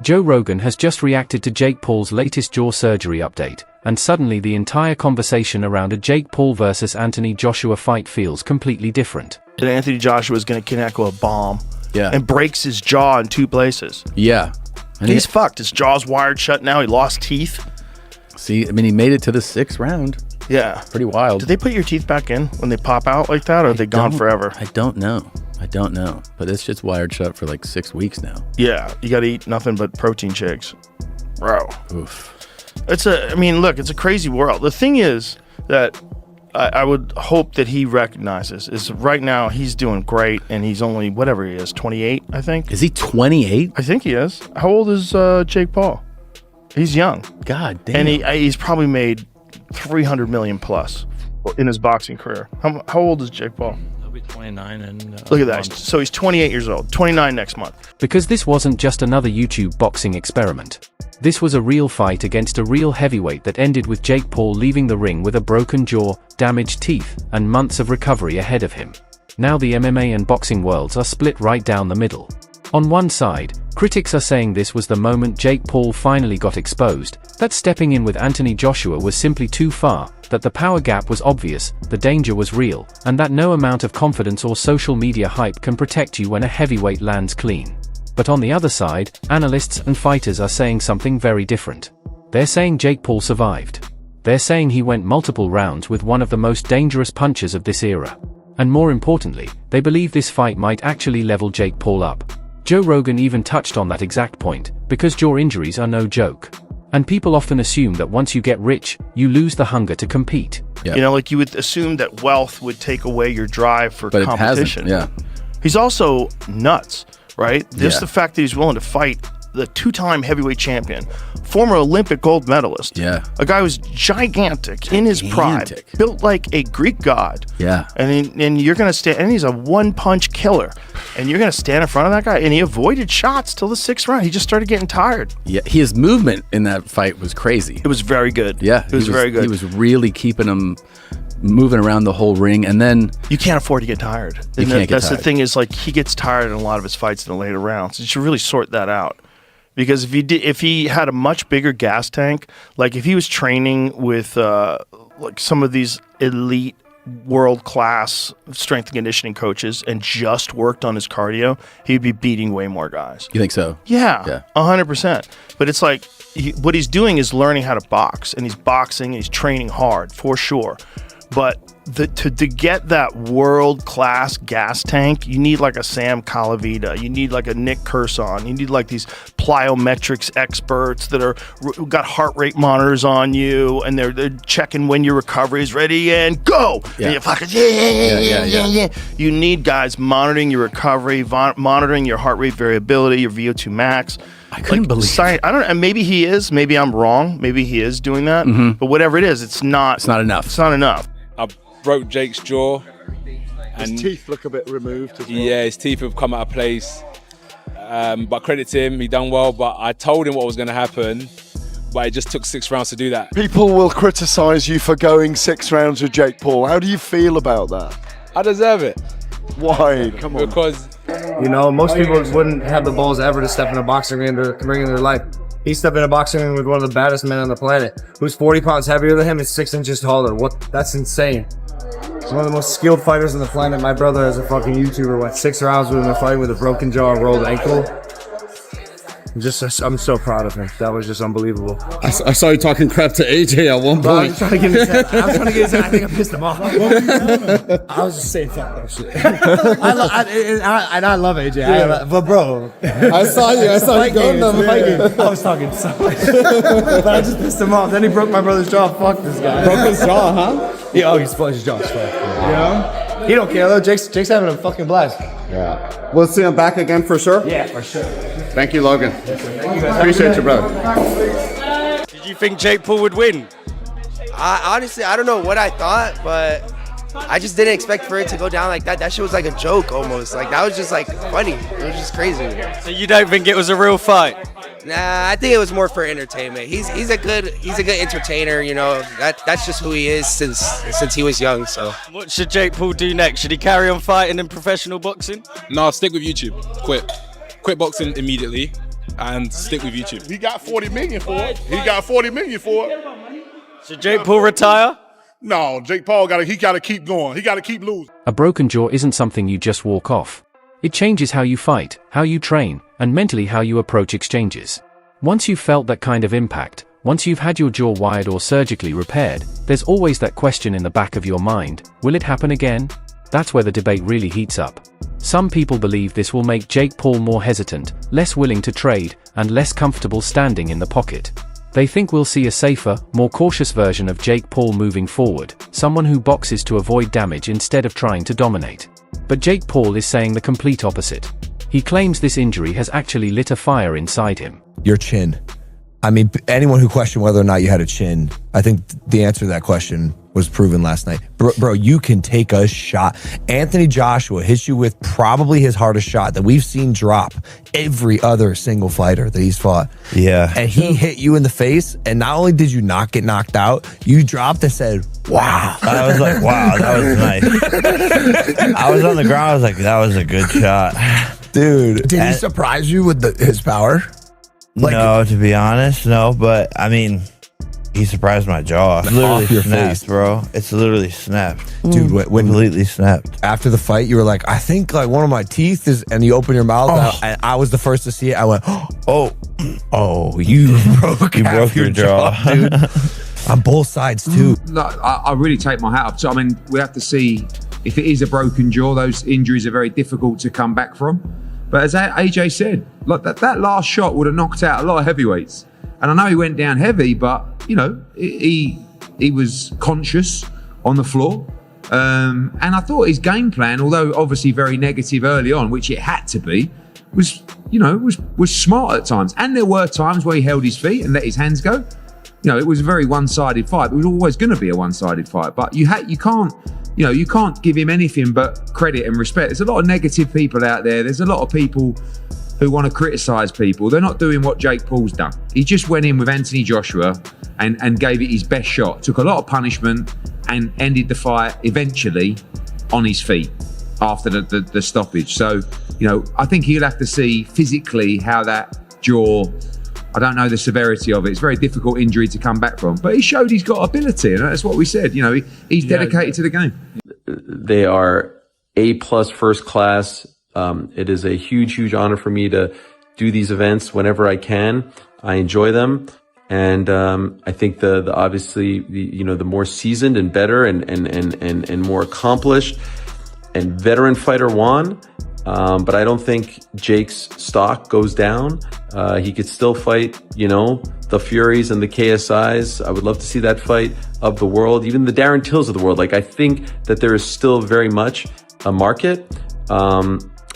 Joe Rogan has just reacted to Jake Paul's latest jaw surgery update, and suddenly the entire conversation around a Jake Paul versus Anthony Joshua fight feels completely different. And Anthony Joshua is going to connect with a bomb and breaks his jaw in 2 places. Yeah. And he's fucked. His jaw's wired shut now. He lost teeth. See, I mean, he made it to the 6th round. Yeah. Pretty wild. Did they put your teeth back in when they pop out like that, or are they gone forever? I don't know. But this shit's wired shut for like 6 weeks now. Yeah. You got to eat nothing but protein shakes. Bro. Oof. I mean, look, it's a crazy world. The thing is that I would hope that he recognizes is right now he's doing great, and he's only, whatever he is, 28, I think. Is he 28? I think he is. How old is Jake Paul? He's young. God damn. And he's probably made 300 million plus in his boxing career. How old is Jake Paul? He'll be 29 and look at that. So he's 28 years old, 29 next month. Because this wasn't just another YouTube boxing experiment. This was a real fight against a real heavyweight that ended with Jake Paul leaving the ring with a broken jaw, damaged teeth, and months of recovery ahead of him. Now the MMA and boxing worlds are split right down the middle. On one side, critics are saying this was the moment Jake Paul finally got exposed, that stepping in with Anthony Joshua was simply too far, that the power gap was obvious, the danger was real, and that no amount of confidence or social media hype can protect you when a heavyweight lands clean. But on the other side, analysts and fighters are saying something very different. They're saying Jake Paul survived. They're saying he went multiple rounds with one of the most dangerous punchers of this era. And more importantly, they believe this fight might actually level Jake Paul up. Joe Rogan even touched on that exact point, because jaw injuries are no joke. And people often assume that once you get rich, you lose the hunger to compete. Yep. You know, like you would assume that wealth would take away your drive for competition. It hasn't, yeah. He's also nuts. Right? Just the fact that he's willing to fight the 2-time heavyweight champion, former Olympic gold medalist. Yeah. A guy who's gigantic in his prime, built like a Greek god. Yeah. And you're going to stand, and he's a one-punch killer. And you're going to stand in front of that guy, and he avoided shots till the 6th round. He just started getting tired. Yeah, his movement in that fight was crazy. It was very good. Yeah. It was very good. He was really keeping him moving around the whole ring, and then you can't afford to get tired. That's the thing, is like he gets tired in a lot of his fights in the later rounds. You should really sort that out, because if he had a much bigger gas tank, like if he was training with like some of these elite world-class strength and conditioning coaches and just worked on his cardio, he'd be beating way more guys. You think so? Yeah, 100%. But it's like what he's doing is learning how to box, and he's boxing, and he's training hard for sure. But to get that world-class gas tank, you need like a Sam Calavita, you need like a Nick Curson, you need like these plyometrics experts that got heart rate monitors on you, and they're checking when your recovery is ready and go. Yeah. And you're fucking yeah. You need guys monitoring your recovery, monitoring your heart rate variability, your VO2 max. I couldn't believe it. I don't know. Maybe he is. Maybe I'm wrong. Maybe he is doing that. But whatever it is, it's not enough. It's not enough. I broke Jake's jaw. And his teeth look a bit removed as well. Yeah, his teeth have come out of place. But credit to him, he done well. But I told him what was going to happen. But it just took 6 rounds to do that. People will criticise you for going 6 rounds with Jake Paul. How do you feel about that? I deserve it. Why? Come on. Because, you know, most people wouldn't have the balls ever to step in a boxing ring to bring in their life. He stepped in a boxing ring with one of the baddest men on the planet, who's 40 pounds heavier than him and 6 inches taller. That's insane. He's one of the most skilled fighters on the planet. My brother, as a fucking YouTuber, went 6 rounds with him fighting with a broken jaw and rolled ankle. I'm so proud of him. That was just unbelievable. I saw you talking crap to AJ at one point. I was trying to get his head. I think I pissed him off. I was just saying fuck that shit. I love AJ. Yeah. But bro, I saw you going them. I was talking so much. But I just pissed him off. Then he broke my brother's jaw. Fuck this guy. Broke his jaw, huh? Yeah, he split his jaw. Yeah. He don't care though. Jake's having a fucking blast. Yeah. We'll see him back again for sure? Yeah, for sure. Thank you, Logan. Thank you, appreciate you, brother. Did you think Jake Paul would win? Honestly, I don't know what I thought, but I just didn't expect for it to go down like that. That shit was like a joke almost. Like that was just like funny. It was just crazy. So you don't think it was a real fight? Nah, I think it was more for entertainment. He's a good entertainer. You know, that's just who he is since he was young. So what should Jake Paul do next? Should he carry on fighting in professional boxing? no, stick with YouTube. Quit boxing immediately. and stick with YouTube. He got 40 million for it. He got 40 million for it. Should Jake Paul retire? No, Jake Paul got to keep going. He got to keep losing. A broken jaw isn't something you just walk off. It changes how you fight, how you train, and mentally how you approach exchanges. Once you've felt that kind of impact, once you've had your jaw wired or surgically repaired, there's always that question in the back of your mind, will it happen again? That's where the debate really heats up. Some people believe this will make Jake Paul more hesitant, less willing to trade, and less comfortable standing in the pocket. They think we'll see a safer, more cautious version of Jake Paul moving forward, someone who boxes to avoid damage instead of trying to dominate. But Jake Paul is saying the complete opposite. He claims this injury has actually lit a fire inside him. Your chin. I mean, anyone who questioned whether or not you had a chin, I think the answer to that question was proven last night. Bro, you can take a shot. Anthony Joshua hits you with probably his hardest shot that we've seen drop every other single fighter that he's fought. Yeah. And he hit you in the face, and not only did you not get knocked out, you dropped and said, wow. I was like, wow, that was nice. I was on the ground, I was like, that was a good shot. Dude. Did he surprise you with his power? No, to be honest, no, but I mean, he surprised my jaw. It's literally your snapped, face, bro. It's literally snapped. Dude, when completely snapped. After the fight, you were like, I think like one of my teeth is, and you open your mouth, and I was the first to see it. I went, oh, you broke your jaw, dude. On both sides too. I really take my hat off. So I mean, we have to see if it is a broken jaw. Those injuries are very difficult to come back from. But as AJ said, like that last shot would have knocked out a lot of heavyweights. And I know he went down heavy, but you know he was conscious on the floor. And I thought his game plan, although obviously very negative early on, which it had to be, was smart at times. And there were times where he held his feet and let his hands go. You know, it was a very one-sided fight. It was always going to be a one-sided fight. But you can't give him anything but credit and respect. There's a lot of negative people out there. There's a lot of people who want to criticize people. They're not doing what Jake Paul's done. He just went in with Anthony Joshua and gave it his best shot. Took a lot of punishment and ended the fight eventually on his feet after the stoppage. So, you know, I think he'll have to see physically how that jaw, I don't know the severity of it. It's a very difficult injury to come back from. But he showed he's got ability, and that's what we said. You know, he's dedicated to the game. They are A+ first class. It is a huge honor for me to do these events whenever I can. I enjoy them. And I think the obviously the more seasoned and better and more accomplished and veteran fighter won. But I don't think Jake's stock goes down. He could still fight, the Furies and the KSIs. I would love to see that fight of the world, even the Darren Tills of the world. Like, I think that there is still very much a market.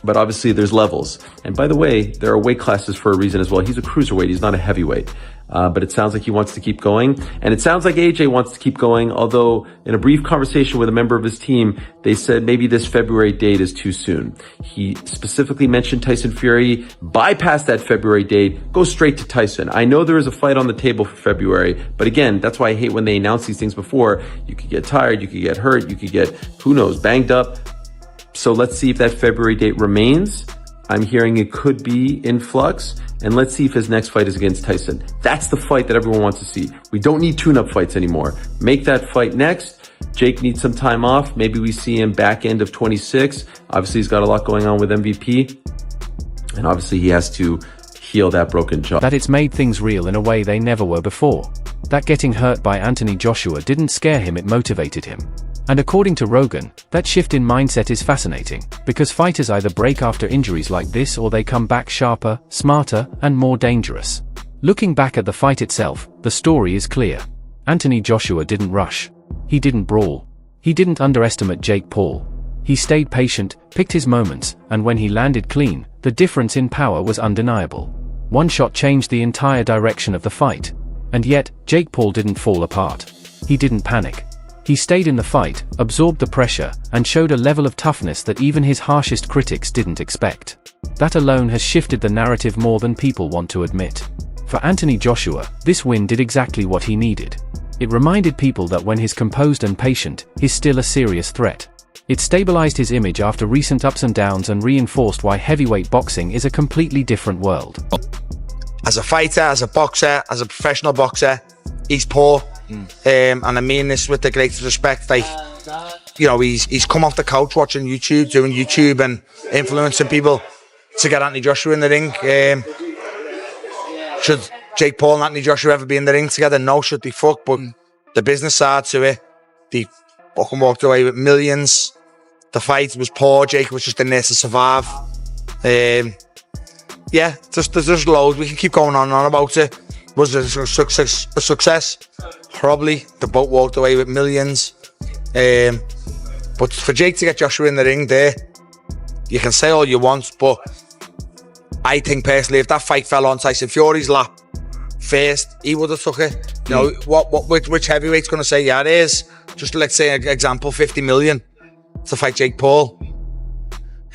But obviously there's levels. And by the way, there are weight classes for a reason as well. He's a cruiserweight. He's not a heavyweight. But it sounds like he wants to keep going. And it sounds like AJ wants to keep going, although in a brief conversation with a member of his team, they said maybe this February date is too soon. He specifically mentioned Tyson Fury. Bypass that February date. Go straight to Tyson. I know there is a fight on the table for February, but again, that's why I hate when they announce these things before. You could get tired, you could get hurt, you could get, who knows, banged up. So let's see if that February date remains. I'm hearing it could be in flux. And let's see if his next fight is against Tyson. That's the fight that everyone wants to see. We don't need tune-up fights anymore. Make that fight next. Jake needs some time off. Maybe we see him back end of 26. Obviously, he's got a lot going on with MVP. And obviously, he has to heal that broken jaw. That it's made things real in a way they never were before. That getting hurt by Anthony Joshua didn't scare him, it motivated him. And according to Rogan, that shift in mindset is fascinating, because fighters either break after injuries like this or they come back sharper, smarter, and more dangerous. Looking back at the fight itself, the story is clear. Anthony Joshua didn't rush. He didn't brawl. He didn't underestimate Jake Paul. He stayed patient, picked his moments, and when he landed clean, the difference in power was undeniable. One shot changed the entire direction of the fight. And yet, Jake Paul didn't fall apart. He didn't panic. He stayed in the fight, absorbed the pressure, and showed a level of toughness that even his harshest critics didn't expect. That alone has shifted the narrative more than people want to admit. For Anthony Joshua, this win did exactly what he needed. It reminded people that when he's composed and patient, he's still a serious threat. It stabilized his image after recent ups and downs and reinforced why heavyweight boxing is a completely different world. as a fighter, as a boxer, as a professional boxer, he's poor. And I mean this with the greatest respect. Like, you know, he's come off the couch watching YouTube, doing YouTube and influencing people to get Anthony Joshua in the ring. Should Jake Paul and Anthony Joshua ever be in the ring together? No. Should they fuck? But the business side to it, they fucking walked away with millions. The fight was poor. Jake was just in there to survive. Yeah, there's just loads. We can keep going on and on about it. Was it a success? Probably. They both walked away with millions. But for Jake to get Joshua in the ring there, you can say all you want, but I think personally, if that fight fell on Tyson Fury's lap first, he would have took it. You know, which heavyweight's going to say, yeah, it is. Just let's say, an example, 50 million to fight Jake Paul.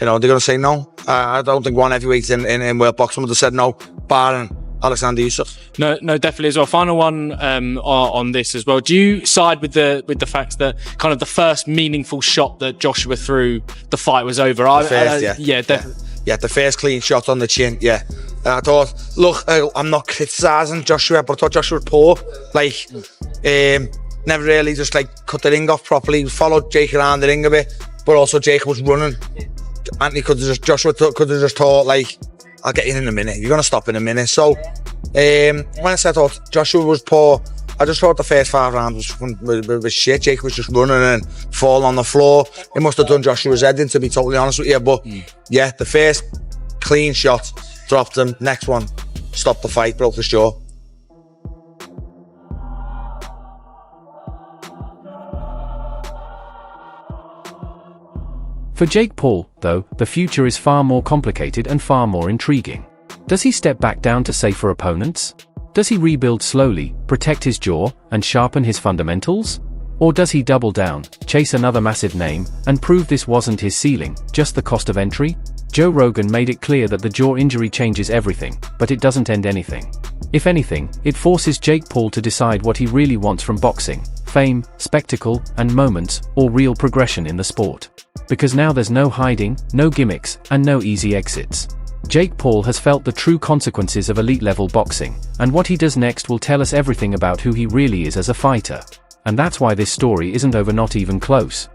You know, they're going to say no. I don't think one heavyweight in world boxing would have said no, barring Alexander Usyk. No, definitely as well. Final one on this as well. Do you side with the fact that kind of the first meaningful shot that Joshua threw, the fight was over? Yeah, the first clean shot on the chin. Yeah, I thought. Look, I'm not criticising Joshua, but I thought Joshua was poor. Like, never really just like cut the ring off properly. Followed Jake around the ring a bit, but also Jake was running. Joshua could have just thought like, I'll get you in a minute. You're gonna stop in a minute. So when I said I thought Joshua was poor, I just thought the first 5 rounds was shit. Jake was just running and falling on the floor. It must have done Joshua's head in, to be totally honest with you. But yeah, the first clean shot dropped him. Next one stopped the fight, broke his jaw. For Jake Paul, though, the future is far more complicated and far more intriguing. Does he step back down to safer opponents? Does he rebuild slowly, protect his jaw, and sharpen his fundamentals? Or does he double down, chase another massive name, and prove this wasn't his ceiling, just the cost of entry? Joe Rogan made it clear that the jaw injury changes everything, but it doesn't end anything. If anything, it forces Jake Paul to decide what he really wants from boxing: fame, spectacle, and moments, or real progression in the sport. Because now there's no hiding, no gimmicks, and no easy exits. Jake Paul has felt the true consequences of elite-level boxing, and what he does next will tell us everything about who he really is as a fighter. And that's why this story isn't over, not even close.